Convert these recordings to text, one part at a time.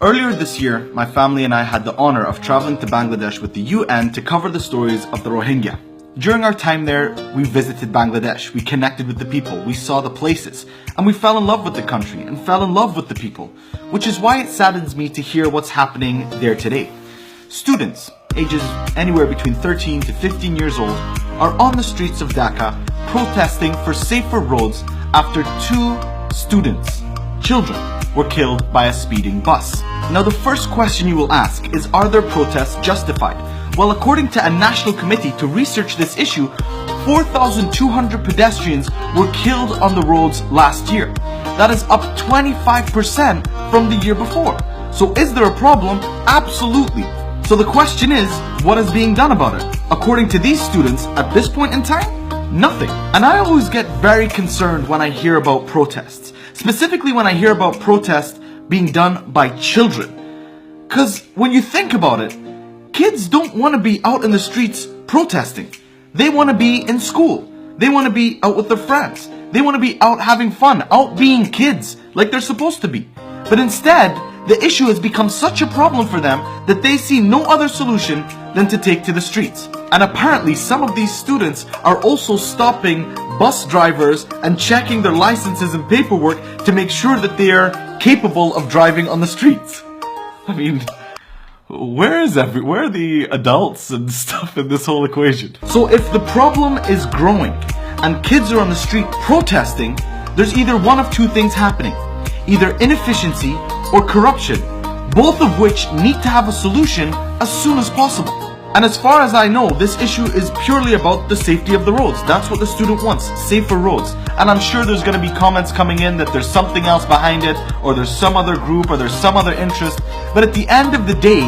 Earlier this year, my family and I had the honor of traveling to Bangladesh with the UN to cover the stories of the Rohingya. During our time there, we visited Bangladesh, we connected with the people, we saw the places, and we fell in love with the country and fell in love with the people, which is why it saddens me to hear what's happening there today. Students, ages anywhere between 13 to 15 years old, are on the streets of Dhaka protesting for safer roads after two students, children, were killed by a speeding bus. Now the first question you will ask is, are their protests justified? Well, according to a national committee to research this issue, 4,200 pedestrians were killed on the roads last year. That is up 25% from the year before. So is there a problem? Absolutely. So the question is, what is being done about it? According to these students, at this point in time, nothing. And I always get very concerned when I hear about protests. Specifically when I hear about protests being done by children. Because when you think about it, kids don't want to be out in the streets protesting. They want to be in school. They want to be out with their friends. They want to be out having fun, out being kids like they're supposed to be. But instead, the issue has become such a problem for them that they see no other solution than to take to the streets. And apparently some of these students are also stopping bus drivers and checking their licenses and paperwork to make sure that they are capable of driving on the streets. I mean, where are the adults and stuff in this whole equation? So if the problem is growing and kids are on the street protesting, there's either one of two things happening. Either inefficiency or corruption, both of which need to have a solution as soon as possible. And as far as I know, this issue is purely about the safety of the roads. That's what the student wants, safer roads. And I'm sure there's going to be comments coming in that there's something else behind it, or there's some other group, or there's some other interest. But at the end of the day,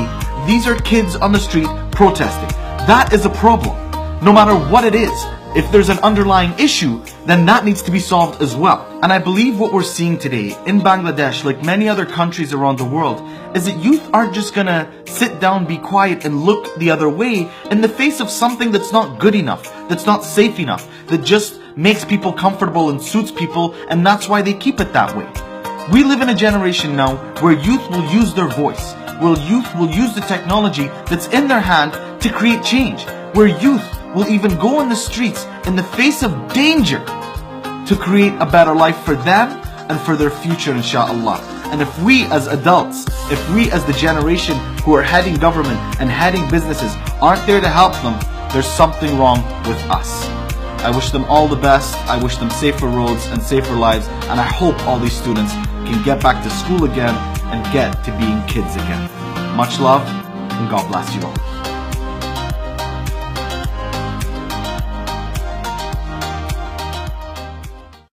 these are kids on the street protesting. That is a problem. No matter what it is, if there's an underlying issue, then that needs to be solved as well. And I believe what we're seeing today in Bangladesh, like many other countries around the world, is that youth aren't just gonna sit down, be quiet, and look the other way in the face of something that's not good enough, that's not safe enough, that just makes people comfortable and suits people, and that's why they keep it that way. We live in a generation now where youth will use their voice, where youth will use the technology that's in their hand to create change, where youth will even go in the streets in the face of danger to create a better life for them and for their future, inshallah. And if we as adults, if we as the generation who are heading government and heading businesses aren't there to help them, there's something wrong with us. I wish them all the best. I wish them safer roads and safer lives, and I hope all these students can get back to school again and get to being kids again. Much love, and God bless you all.